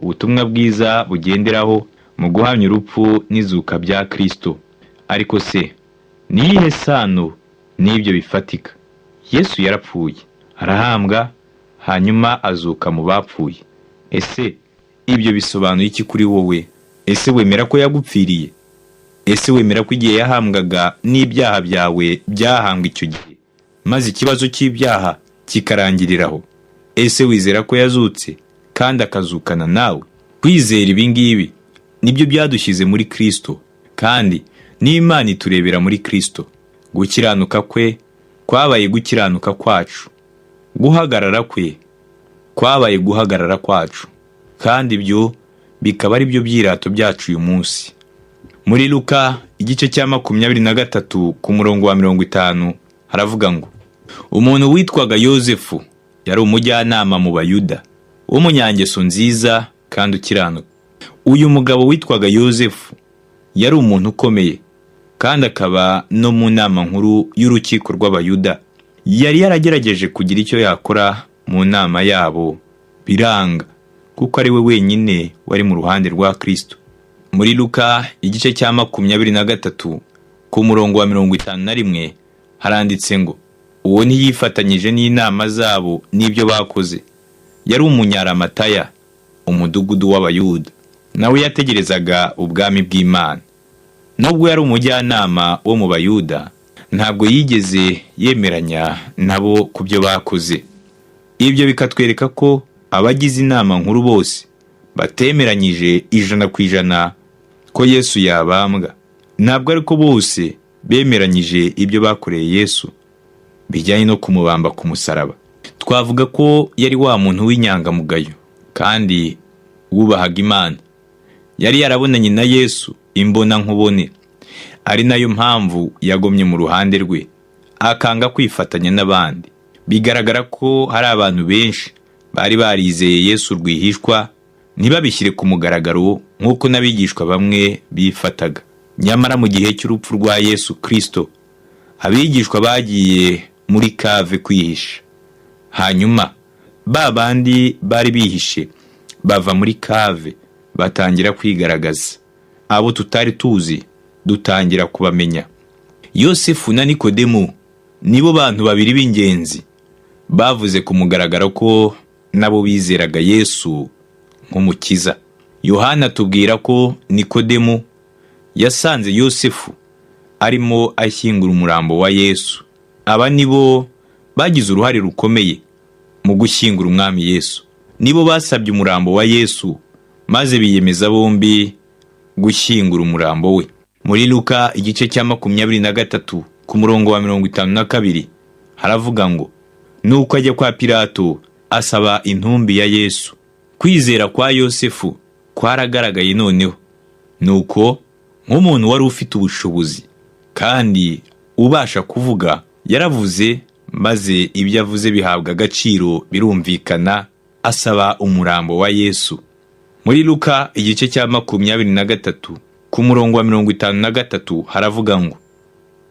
ubutumwa bwiza bugenderaho mu guhamya urupfu n'izuka bya Kristo. Ariko se ni iyihe sano n'ibyo bifatika? Yesu yarapfuye, arahambwa, hanyuma azuka mu bapfuye. Ese ibyo bisobanuye iki kuri wowe? Ese wemera ko yagupfiriye? Ese wemera ko igihe yahambwaga n'ibyaha byawe byahambwa icyo gihe, maze ikibazo cy'ibyaha kikarangiriraho? Ese wizera ko yazutse kandi akazukana nawe? Kwizera ibi ngibi nibyo byadushyize muri Kristo, kandi n'Imana iturebera muri Kristo. Gukiranuka kwe kwabaye gukiranuka kwacu, guhagarara kwe kwabaye guhagarara kwacu, kandi ibyo bikaba ari byo byirato byacu uyu munsi. Muri Luka igice cya 23 ku murongo wa 50 haravuga ngo, umuntu witwaga Yosefu yari umujyanama mu Bayuda, w'umunyangeso nziza kandi ukiranuka. Uyu mugabo witwaga Yosefu yari umuntu ukomeye, kandi akaba no mu nama nkuru y'urukiko rw'Abayuda. Yari yaragerageje kugira icyo yakora mu nama yabo, biranga, kuko ari we wenyine wari mu ruhande rwa Kristo. Muri Luka igice cya 23 ku murongo wa 51 haranditse ngo, uwo ntiyifatanyije n'inama zabo n'ibyo bakoze. Yari umunyaramataya, umudugudu w'Abayuda, nawe yategerezaga ubwami bw'Imana. Nubwo yari umujyanama wo mu Bayuda, ntabwo yigeze yemeranya nabo ku byo bakoze. Ibyo bikatwereka ko abagize inama nkuru bose batemeranyije 100% ko Yesu yabambwa. Ntabwo ariko bose bemeranyije ibyo bakoreye Yesu bijyanye no kumubamba ku musaraba. Twavuga ko yari wa muntu w'inyangamugayo kandi wubahaga Imana. Yari yarabonanye na Yesu imbona nkubone, ari nayo mpamvu yagomye mu ruhande rwe, akanga kwifatanya n'abandi. Bigaragara ko hari abantu benshi bari barizeye Yesu rwihishwa, ntibabishyire ku mugaragaro nk'uko n'abigishwa bamwe bifataga. Nyamara mu gihe cy'urupfu rwa Yesu Kristo, abigishwa bagiye muri kave kwihisha. Hanyuma ba bandi bari bihishe bava muri kave batangira kwigaragaza. Abo tutari tuzi dutangira kubamenya. Yosefu na Nikodemu nibo bantu babiri b'ingenzi bavuze ku mugaragaro ko nabo bizeraga Yesu nk'umukiza. Yohana tubwira ko Nikodemu yasanze Yosefu arimo ashyingura umurambo wa Yesu. Aba nibo bagize uruhare rukomeye mu gushyingura umwami Yesu. Nibo basabye umurambo wa Yesu, maze biyemeza bombi gushyingura umurambo we. Muri Luka igice cya 23 ku murongo wa 52 haravuga ngo, nuko ajya kwa Pilato asaba intumbi ya Yesu. Kwizera kwa Yosefu kwaragaragaye noneho. Nuko nk'umuntu wari ufite ubushobozi kandi ubasha kuvuga, yaravuze, maze ibyo avuze bihabwa agaciro, birumvikana, asaba umurambo wa Yesu. Muri Luka igice cya 23 ku murongo wa 53 haravuga ngo,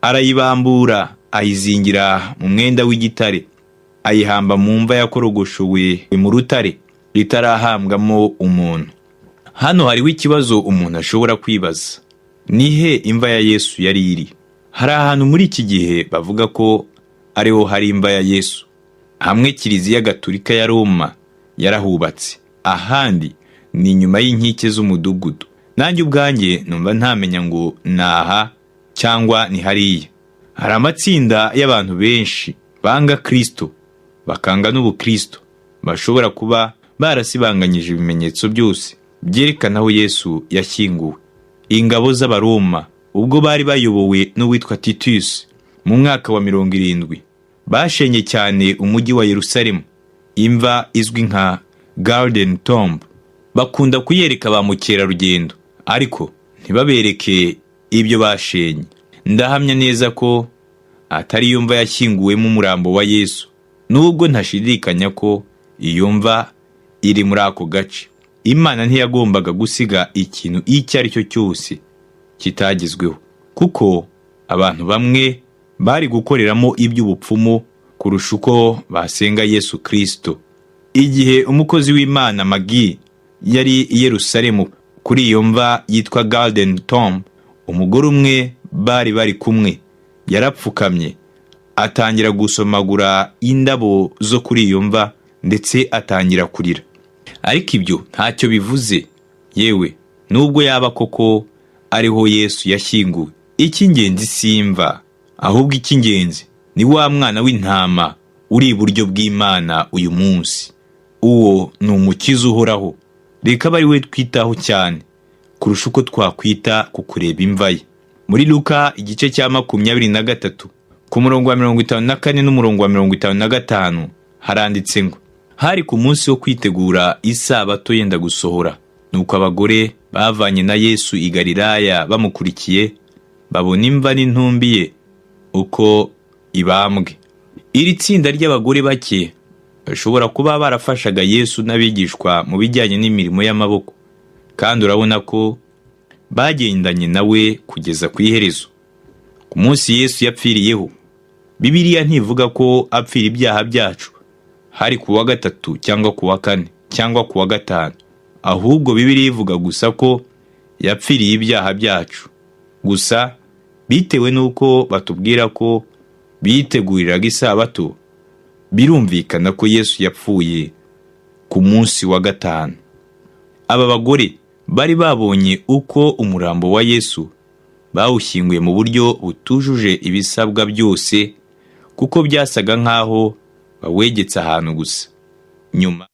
arayibambura ayizingira mu mwenda w'igitare, ayihamba mu mva yakorogoshowe mu rutare ritarahambwamo umuntu. Hano hariho ikibazo umuntu ashobora kwibaza. Nihe imva ya Yesu yari iri? Hari ahantu muri iki gihe bavuga ko ariho hari imva ya Yesu. Hamwe Kiliziya Gatolika ya Roma yarahubatse, ahandi ni inyuma y'inkike z'umudugudu. Nanjye ubwanjye numva ntamenya ngo naha cyangwa ni hariya. Hari amatsinda y'abantu benshi banga Kristo, bakanga n'ubukristo, bashobora kuba barasibanganyije ibimenyetso byose byerekana aho Yesu yashyinguwe. Ingabo z'Abaroma ubwo bari bayobowe n'uwitwa Titus mu mwaka wa 70 bashenye cyane umujyi wa Yerusalemu. Imva izwi nka Garden Tomb bakunda kuyereka ba mukerarugendo, ariko ntibabereke ibyo bashenye. Ndahamya neza ko atari iyo mva yashyinguwemo umurambo wa Yesu, nubwo ntashidikanya ko iyo mva iri muri ako gace. Imana ntiyagombaga gusiga ikintu icyo ari cyo cyose kitagezweho, kuko abantu bamwe bari gukoreramo iby'ubupfumu kurusha uko basenga Yesu Kristo. Igihe umukozi w'Imana Magi yari i Yerusalemu kuri iyo mva yitwa Garden Tomb, umugore umwe bari kumwe yarapfukamye atangira gusomagura indabo zo kuri iyo mva ndetse atangira kurira. Ariko ibyo ntacyo bivuze, yewe nubwo yaba koko ariho Yesu yashyinguwe. Icy'ingenzi si imva, ahubwo icy'ingenzi ni wa mwana w'intama uri iburyo bw'Imana uyu munsi. Uwo ni umukiza uhoraho. Reka bari we twitaho cyane kurusha uko twakwita ku kureba imva ye. Muri Luka igice cya 23 ku murongo wa 54 n'umurongo wa 55 haranditse ngo, hari ku munsi wo kwitegura isabato yenda gusohora, nuko abagore bavanye na Yesu i Galilaya bamukurikiye babona imva n'intumbi ye uko ibambwe. Iri tsinda ry'abagore bake bashobora kuba barafashaga Yesu n'abigishwa mu bijyanye n'imirimo y'amaboko, kandi urabona ko bagendanye nawe kugeza ku iherezo. Ku munsi Yesu yapfiriyeho, Bibiliya ntivuga ko apfira ibyaha byacu hari ku wa 3 cyangwa ku wa 4 cyangwa ku wa 5, ahubwo Bibiliya ivuga gusa ko yapfiriye ibyaha byacu gusa. Bitewe n'uko batubwira ko biteguriraga isabato, birumvikana ko Yesu yapfuye ku munsi wa 5. Aba bagore bari babonye uko umurambo wa Yesu bawushyinguye mu buryo butujuje ibisabwa byose, kuko byasaga nk'aho bawegetse ahantu gusa. Nyuma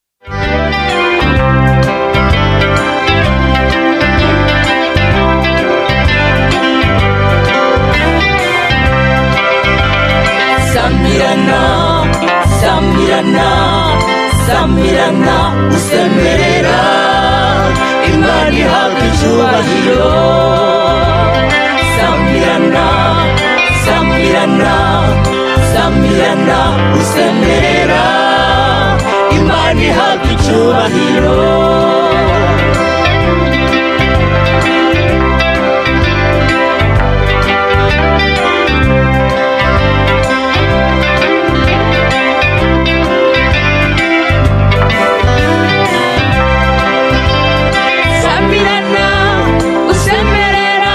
Samirana usemerera Imana ihabwa icyubahiro. Samirana usemerera Imana ihabwa icyubahiro. Samirana usemerera